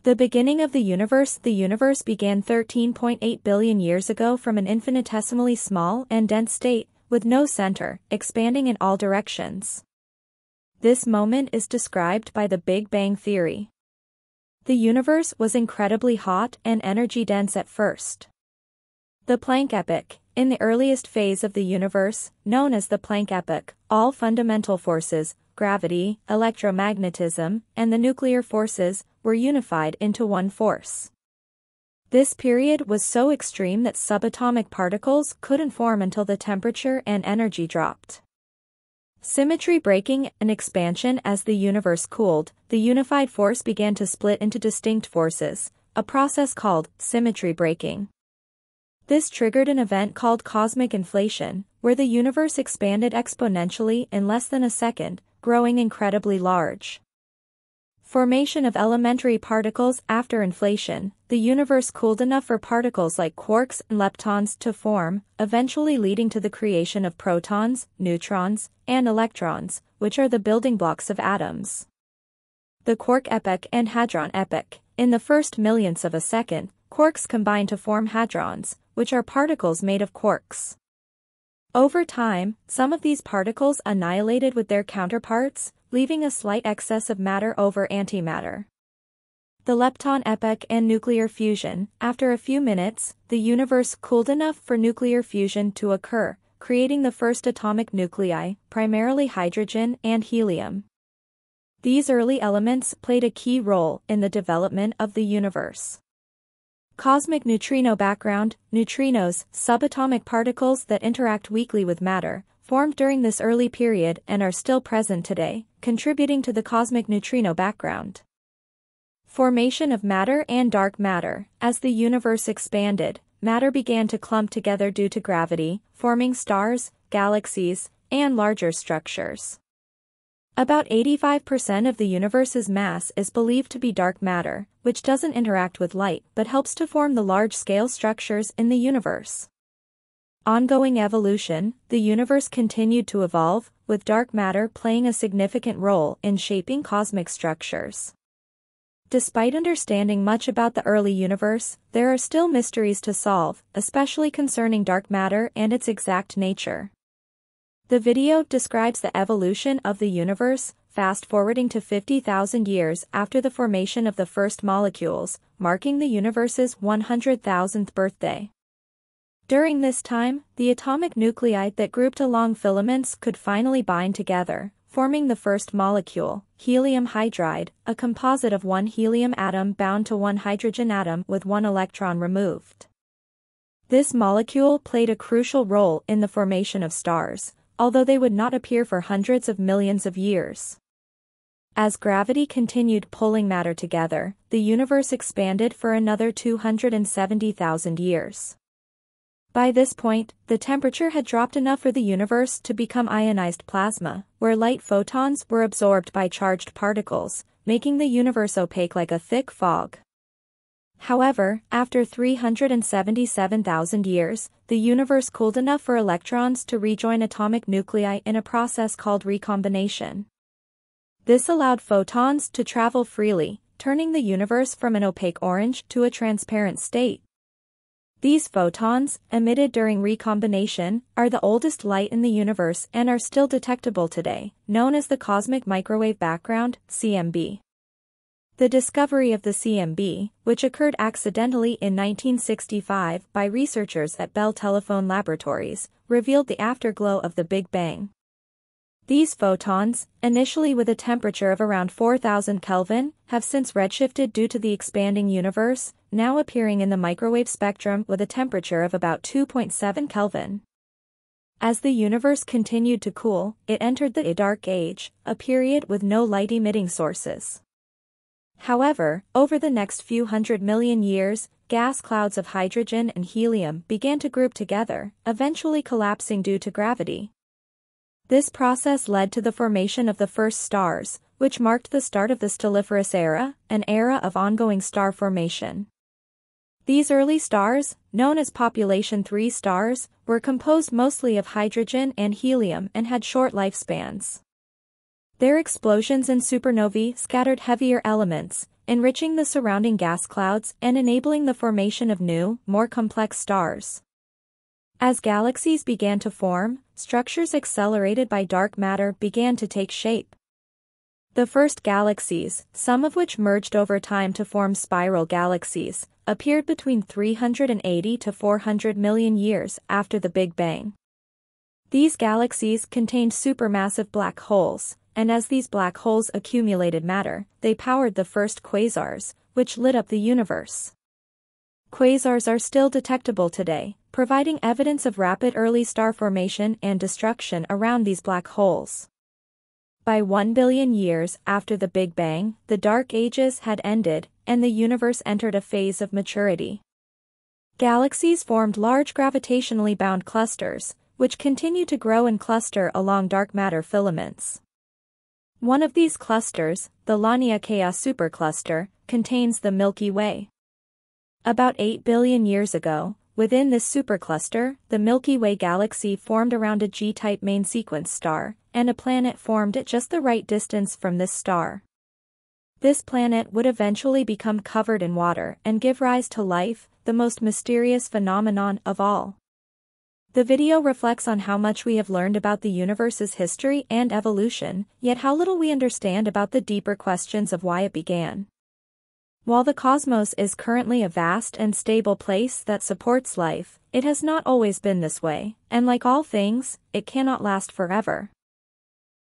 The beginning of the universe began 13.8 billion years ago from an infinitesimally small and dense state, with no center, expanding in all directions. This moment is described by the Big Bang theory. The universe was incredibly hot and energy-dense at first. The Planck epoch. In the earliest phase of the universe, known as the Planck epoch, all fundamental forces, gravity, electromagnetism, and the nuclear forces, were unified into one force. This period was so extreme that subatomic particles couldn't form until the temperature and energy dropped. Symmetry breaking and expansion. As the universe cooled, the unified force began to split into distinct forces, a process called symmetry breaking. This triggered an event called cosmic inflation, where the universe expanded exponentially in less than a second, growing incredibly large. Formation of elementary particles. After inflation, the universe cooled enough for particles like quarks and leptons to form, eventually leading to the creation of protons, neutrons, and electrons, which are the building blocks of atoms. The quark epoch and hadron epoch. In the first millionths of a second, quarks combine to form hadrons, which are particles made of quarks. Over time, some of these particles annihilated with their counterparts, leaving a slight excess of matter over antimatter. The lepton epoch and nuclear fusion. After a few minutes, the universe cooled enough for nuclear fusion to occur, creating the first atomic nuclei, primarily hydrogen and helium. These early elements played a key role in the development of the universe. Cosmic neutrino background. Neutrinos, subatomic particles that interact weakly with matter, formed during this early period and are still present today, contributing to the cosmic neutrino background. Formation of matter and dark matter. As the universe expanded, matter began to clump together due to gravity, forming stars, galaxies, and larger structures. About 85% of the universe's mass is believed to be dark matter, which doesn't interact with light but helps to form the large-scale structures in the universe. Ongoing evolution. The universe continued to evolve, with dark matter playing a significant role in shaping cosmic structures. Despite understanding much about the early universe, there are still mysteries to solve, especially concerning dark matter and its exact nature. The video describes the evolution of the universe, fast-forwarding to 50,000 years after the formation of the first molecules, marking the universe's 100,000th birthday. During this time, the atomic nuclei that grouped along filaments could finally bind together, forming the first molecule, helium hydride, a composite of one helium atom bound to one hydrogen atom with one electron removed. This molecule played a crucial role in the formation of stars, although they would not appear for hundreds of millions of years. As gravity continued pulling matter together, the universe expanded for another 270,000 years. By this point, the temperature had dropped enough for the universe to become ionized plasma, where light photons were absorbed by charged particles, making the universe opaque like a thick fog. However, after 377,000 years, the universe cooled enough for electrons to rejoin atomic nuclei in a process called recombination. This allowed photons to travel freely, turning the universe from an opaque orange to a transparent state. These photons, emitted during recombination, are the oldest light in the universe and are still detectable today, known as the cosmic microwave background, CMB. The discovery of the CMB, which occurred accidentally in 1965 by researchers at Bell Telephone Laboratories, revealed the afterglow of the Big Bang. These photons, initially with a temperature of around 4,000 Kelvin, have since redshifted due to the expanding universe, now appearing in the microwave spectrum with a temperature of about 2.7 Kelvin. As the universe continued to cool, it entered the Dark Age, a period with no light-emitting sources. However, over the next few hundred million years, gas clouds of hydrogen and helium began to group together, eventually collapsing due to gravity. This process led to the formation of the first stars, which marked the start of the stelliferous era, an era of ongoing star formation. These early stars, known as population 3 stars, were composed mostly of hydrogen and helium and had short lifespans. Their explosions and supernovae scattered heavier elements, enriching the surrounding gas clouds and enabling the formation of new, more complex stars. As galaxies began to form, structures accelerated by dark matter began to take shape. The first galaxies, some of which merged over time to form spiral galaxies, appeared between 380 to 400 million years after the Big Bang. These galaxies contained supermassive black holes, and as these black holes accumulated matter, they powered the first quasars, which lit up the universe. Quasars are still detectable today, providing evidence of rapid early star formation and destruction around these black holes. By 1 billion years after the Big Bang, the Dark Ages had ended, and the universe entered a phase of maturity. Galaxies formed large gravitationally bound clusters, which continue to grow and cluster along dark matter filaments. One of these clusters, the Laniakea supercluster, contains the Milky Way. About 8 billion years ago, within this supercluster, the Milky Way galaxy formed around a G-type main sequence star, and a planet formed at just the right distance from this star. This planet would eventually become covered in water and give rise to life, the most mysterious phenomenon of all. The video reflects on how much we have learned about the universe's history and evolution, yet how little we understand about the deeper questions of why it began. While the cosmos is currently a vast and stable place that supports life, it has not always been this way, and like all things, it cannot last forever.